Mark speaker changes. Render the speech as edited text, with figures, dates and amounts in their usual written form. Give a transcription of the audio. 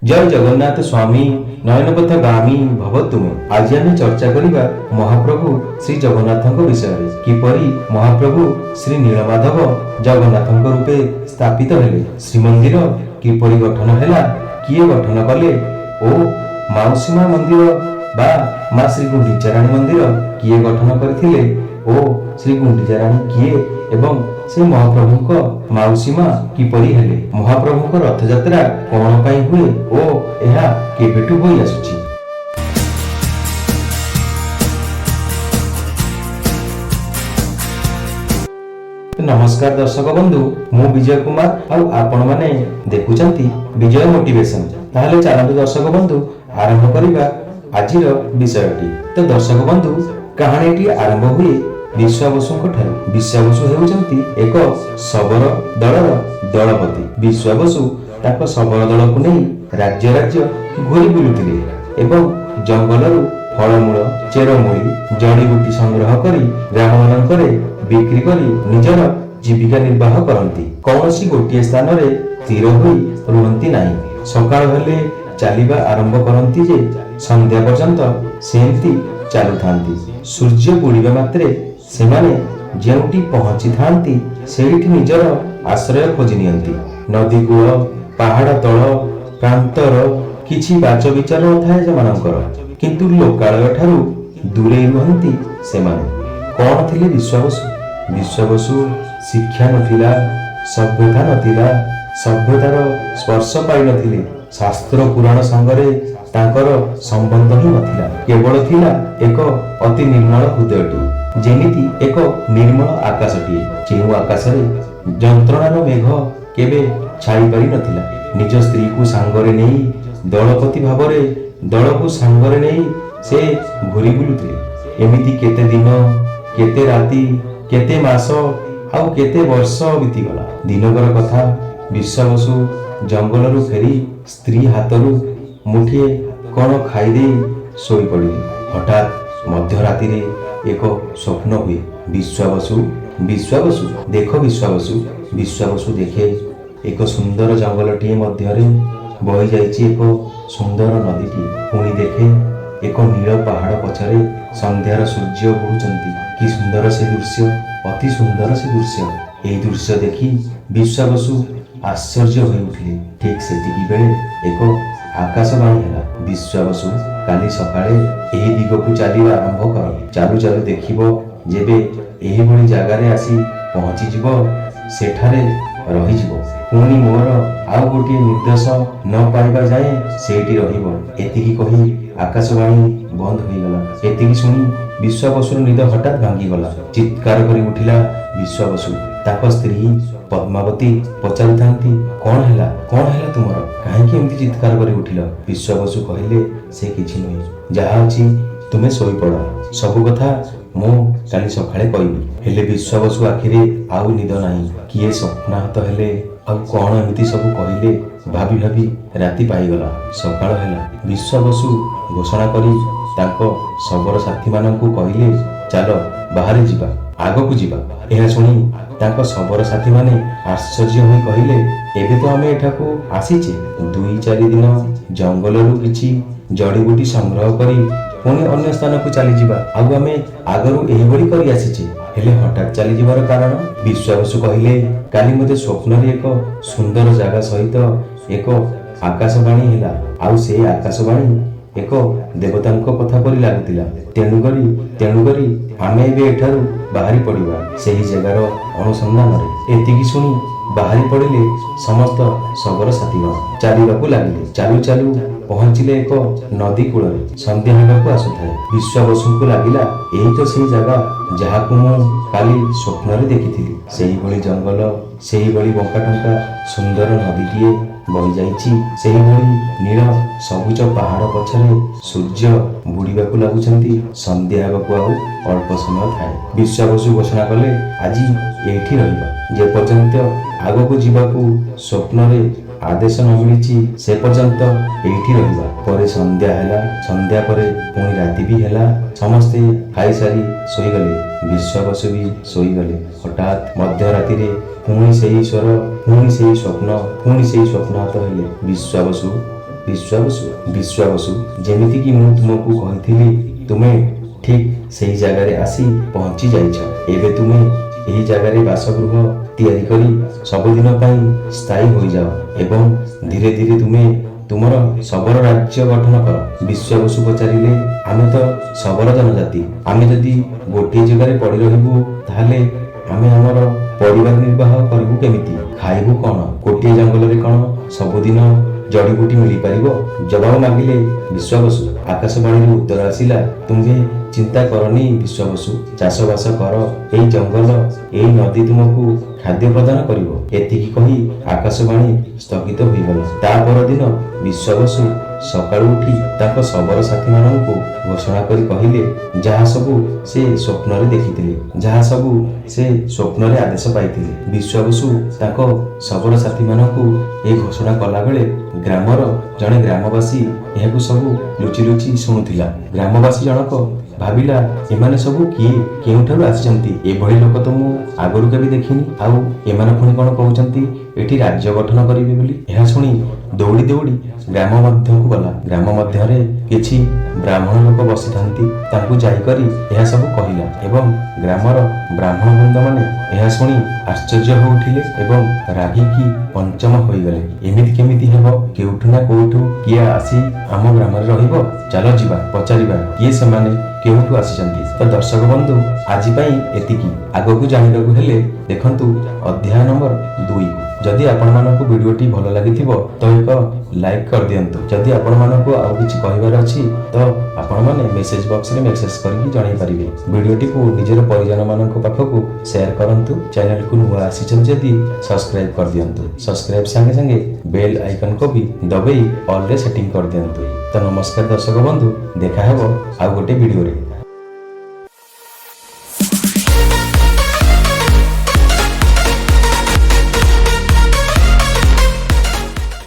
Speaker 1: जय जगन्नाथ स्वामी नयनपथ गामी भव तुमे। आज आम चर्चा करिबा महाप्रभु श्री जगन्नाथ विषय किपरि महाप्रभु श्री नीलमाधव जगन्नाथ रूपे स्थापित हेले, श्रीमंदिर किपरि गठन हैला, किए गठन कले ओ माउसीमा मंदिर बा मां श्री गुंडीचाराणी मंदिर किए गठन करथिले ओ श्री गुंडीचाराणी किए एवं से महाप्रभुक माउसीमा किपरि हेले, महाप्रभुक रथयात्रा कोन पई हुए ओ एहा केबेटु होई आसुची। नमस्कार दर्शक बंधु, मु विजय कुमार और आपण माने देखुचंती विजय मोटिवेशन। ताहले चलतु दर्शक बंधु आरंभ करिबा आजिर विषयटी। तो दर्शक बंधु कहानीटी आरंभ हुए विश्वाबसुଙ୍କ ଠାରୁ। विश्वाबसु हेउचंती एक शबर दलर दलपति। विश्वाबसु ताक शबर दलକୁ ନେଇ राज्य राज्य घोरी बुलुथिले एवं जंगलରୁ फलमूल चेरमूली जड़ीबूटी संग्रह करी ग्राममानंकरे बिक्री करी निजर जीविका निर्वाह करती। कौनसी गोटिए स्थान रे स्थिर होई रुहंती नाही। सकाळ हेले चालिबा आरंभ करती जे संध्या पर्यंत सेमती चालुथांती। सूर्य बुड़िबा मात्रे सेमाने जेउटी पहुंची थांती सेठी निजर आश्रय खोजी नियंती। नदी कूल पहाड़ तल प्रांतर किछि बाच विचार थाए सेमानंकर, किंतु लोकालय ठारू दूरे रुहंती सेमाने। कौन थिले विश्वाबसु? विश्वाबसु शिक्षा नथिला, सभ्यता नथिला, सभ्यतार स्पर्श पाई नथिले, शास्त्र पुराण संगरे तांकर संबंध ही नथिला। केवल थिला एक अति निर्मल हृदयटी, जेमिति एक निर्मल आकाशटी, जेउ आकाशरे जंत्रणार मेघ केबे छाई पारि नथिला। निज स्त्री को सांगरे नेई दलपति भावरे दलको सांगरे नेई से घुरी बुलुथिले। एमिति केते दिन केते राति केते मास आउ केते वर्ष बीतीगला। दिनकर कथा विश्वाबसु जंगलरू फेरी स्त्री हाथरू मुठिए कौन खाईदे शोई पड़िले। हठात मध्यराति रे एक स्वप्न हुए। विश्वाबसु विश्वाबसु देख विश्वाबसु विश्वाबसु देखे एक सुंदर जंगलटीए मध्यरे बही जाइछि एक सुंदर नदीटी। पुणी देखे एक नील पहाड़ पछरे संध्यार सूर्य बुडुचंती। कि सुंदर से दृश्य, अति सुंदर से दृश्य। एही दृश्य देखि विश्वाबसु आश्चर्य होई उठिले। ठीक सेतिकी बेले एक आकाशवाणी हैला, विश्वाबसु काली सकाळे एही दिगकु चालिबा आरंभ कर। चालू चालू देखिबो जेबे एही भली जागारे आसी पहुंची जिवो सेठारे रही जिवो। पुणी मोर आउ गोटे निर्देश न पाइबा जाए सेठी रहिबो। एतिकी कही आकाशवाणी बंद होईगला। एतिकी सुनी विश्वाबसुर निद हठात भांगी गला। चित्कार करी उठिला विश्वाबसु। ताक स्त्री पद्मावती पचारुथांती, कौन हैला तुमर, काहेकि एमती चित्कार करी उठिल? विश्वाबसु कहिले से किछि नय, जहा अछि तुमे सोई पड़, सब कथा मु काली सकाळे कहबी। हेले विश्वाबसु आखिरे आउ निद नाही। किए स्वप्नाहत हेले आउ कौन एमती सब कहिले भाबी भाबी राति पाईगला। सकाळ हेला। विश्वाबसु घोषणा करी ताको शबर साथी माननकु कहिले चलो बाहर जिबा, आगकु जिबा। एहा सुनी ताको शबर साथी माने आश्चर्य होई कहिले एबे तो आमे एठाकु आसीचे 2-4 दिन जंगलरू किछि जड़ीबूटी संग्रह करी पुणी अन्य स्थान को चली जिबा। आगु आमे आगरू एही बड़ी करी आसीचे, हेले हठात चली जिबार कारण? विश्वाबसु कहिले काली मते स्वप्न रे एक सुंदर जागा सहित एक आकाशवाणी हैला। आउ से आकाशवाणी एक देवतांको कथा परि लागुतिला। तेणुकरी आमे एबे एठारू बाहरी पड़िबा सेही जगार अनुसंधान रे। एतिकी सुनी बाहरी पड़िले समस्त शबर साथीगण। चालिबाकू लागिले। चालू चालू पहुंचिले एक नदी कूल रे। संध्या हेबाकू आसुथाए। विश्वाबसुଙ୍କୁ लागिला एही तो सेही जगह जहाकू मु काली स्वप्न रे देखिथिली। सेही भली जंगल, सेही भली बंका टंका सुंदर नदीटीए बही जाइछि। सेही भली नील सबुज पहाड़ पछरे सूर्य बुड़िबाकू लागुचंती। संध्या हेबाकू आउ अल्प समय थाए। विश्वाबसु घोषणा कले आजी एठी रहिबा, जे पर्यंत आगकू जिबाकू स्वप्न रे आदेश न मिलिछि से पर्यंत एठी रहिबा। परे संध्या हैला। संध्या परे पुणी राति भी हैला। समस्ते खाई सारी सोई गले। विश्वाबसु भी सोई गले। हठात मध्यराति रे पुणी सेही स्वर, पुणी सेही स्वप्न, पुणी सेही स्वप्नाहत हेले। विश्वाबसु ବିଶ୍ୱାବସୁ ଯେମିତି କି ମୁଁ ତୁମକୁ କହିଥିଲି ତୁମେ ଠିକ୍ ସେହି ଜାଗାରେ ଆସି ପହଞ୍ଚି ଯାଇଛ। ଏବେ ତୁମେ ଏହି ଜାଗାରେ ବାସଗୃହ ତିଆରି କରି ସବୁଦିନ ପାଇଁ ସ୍ଥାୟୀ ହୋଇଯାଅ ଏବଂ ଧୀରେ ଧୀରେ ତୁମେ ତୁମର ଶବର ରାଜ୍ୟ ଗଠନ କର। ବିଶ୍ୱାବସୁ ପଚାରିଲେ, ଆମେ ତ ଶବର ଜନଜାତି, ଆମେ ଯଦି ଗୋଟିଏ ଜାଗାରେ ପଡ଼ି ରହିବୁ ତାହେଲେ ଆମେ ଆମର ପରିବାର ନିର୍ବାହ କରିବୁ କେମିତି? ଖାଇବୁ କ'ଣ? ଗୋଟିଏ ଜଙ୍ଗଲରେ କ'ଣ ସବୁଦିନ ଜଡ଼ିବୁଟି ମିଳିପାରିବ? ଜବାବ ମାଗିଲେ ବିଶ୍ୱାବସୁ। ଆକାଶବାଣୀରୁ ଉତ୍ତର ଆସିଲା, ତୁମେ ଚିନ୍ତା କରନି ବିଶ୍ୱାବସୁ, ଚାଷବାସ କର, ଏଇ ଜଙ୍ଗଲ ଏଇ ନଦୀ ତୁମକୁ ଖାଦ୍ୟ ପ୍ରଦାନ କରିବ। ଏତିକି କହି ଆକାଶବାଣୀ ସ୍ଥଗିତ ହୋଇଗଲା। ତା ପରଦିନ ବିଶ୍ୱାବସୁ ସକାଳୁ ଉଠି ତାଙ୍କ ଶବର ସାଥୀମାନଙ୍କୁ ଘୋଷଣା କରି କହିଲେ ଯାହା ସବୁ ସେ ସ୍ୱପ୍ନରେ ଦେଖିଥିଲେ, ଯାହା ସବୁ ସେ ସ୍ୱପ୍ନରେ ଆଦେଶ ପାଇଥିଲେ। ବିଶ୍ୱାବସୁ ତାଙ୍କ ଶବର ସାଥୀମାନଙ୍କୁ ଏ ଘୋଷଣା କଲାବେଳେ ଗ୍ରାମର ଜଣେ ଗ୍ରାମବାସୀ ଏହାକୁ ସବୁ ଲୁଚି ଲୁଚି ଶୁଣୁଥିଲା। ଗ୍ରାମବାସୀ ଜଣକ ଭାବିଲା, ଏମାନେ ସବୁ କିଏ, କେଉଁଠାରୁ ଆସିଛନ୍ତି? ଏଭଳି ଲୋକ ତ ମୁଁ ଆଗରୁ କେବେ ଦେଖିନି। ଆଉ ଏମାନେ ପୁଣି କ'ଣ କହୁଛନ୍ତି ଏଠି ରାଜ୍ୟ ଗଠନ କରିବେ ବୋଲି? ଏହା ଶୁଣି ଦୌଡ଼ି ଦୌଡ଼ି ଗ୍ରାମ ମଧ୍ୟକୁ ଗଲା। ଗ୍ରାମ ମଧ୍ୟରେ କିଛି ବ୍ରାହ୍ମଣ ଲୋକ ବସିଥାନ୍ତି, ତାଙ୍କୁ ଯାଇକରି ଏହା ସବୁ କହିଲା ଏବଂ ଗ୍ରାମର ବ୍ରାହ୍ମଣ ବୃନ୍ଦମାନେ ଏହା ଶୁଣି ଆଶ୍ଚର୍ଯ୍ୟ ହୋଇ ଉଠିଲେ ଏବଂ ରାଗିକି ପଞ୍ଚମ ହୋଇଗଲେ। ଏମିତି କେମିତି ହେବ? କେଉଠୁ ନା କୋଉଠୁ କିଏ ଆସି ଆମ ଗ୍ରାମରେ ରହିବ? ଚାଲ ଯିବା, ପଚାରିବା କିଏ ସେମାନେ, କେଉଁଠୁ ଆସିଛନ୍ତି। ତ ଦର୍ଶକ ବନ୍ଧୁ, ଆଜି ପାଇଁ ଏତିକି। ଆଗକୁ ଜାଣିବାକୁ ହେଲେ ଦେଖନ୍ତୁ ଅଧ୍ୟାୟ ନମ୍ବର 2। ଯଦି ଆପଣମାନଙ୍କୁ ଭିଡ଼ିଓଟି ଭଲ ଲାଗିଥିବ ତ ଏକ ଲାଇକ୍ କରିଦିଅନ୍ତୁ। ଯଦି ଆପଣମାନଙ୍କୁ ଆଉ କିଛି କହିବାର ଅଛି ତ ଆପଣମାନେ ମେସେଜ ବକ୍ସରେ ମେସେଜ କରିକି ଜଣାଇ ପାରିବେ। ଭିଡ଼ିଓଟିକୁ ନିଜର ପରିଜନମାନଙ୍କ ପାଖକୁ ସେୟାର କରନ୍ତୁ। ଚ୍ୟାନେଲକୁ ନୂଆ ଆସିଛନ୍ତି ଯଦି ସବସ୍କ୍ରାଇବ କରିଦିଅନ୍ତୁ। ସବସ୍କ୍ରାଇବ ସାଙ୍ଗେ ସାଙ୍ଗେ ବେଲ୍ ଆଇକନକୁ ବି ଦବେଇ ଅଲରେ ସେଟିଂ କରିଦିଅନ୍ତୁ। ତ ନମସ୍କାର ଦର୍ଶକ ବନ୍ଧୁ, ଦେଖା ହେବ ଆଉ ଗୋଟେ ଭିଡ଼ିଓରେ।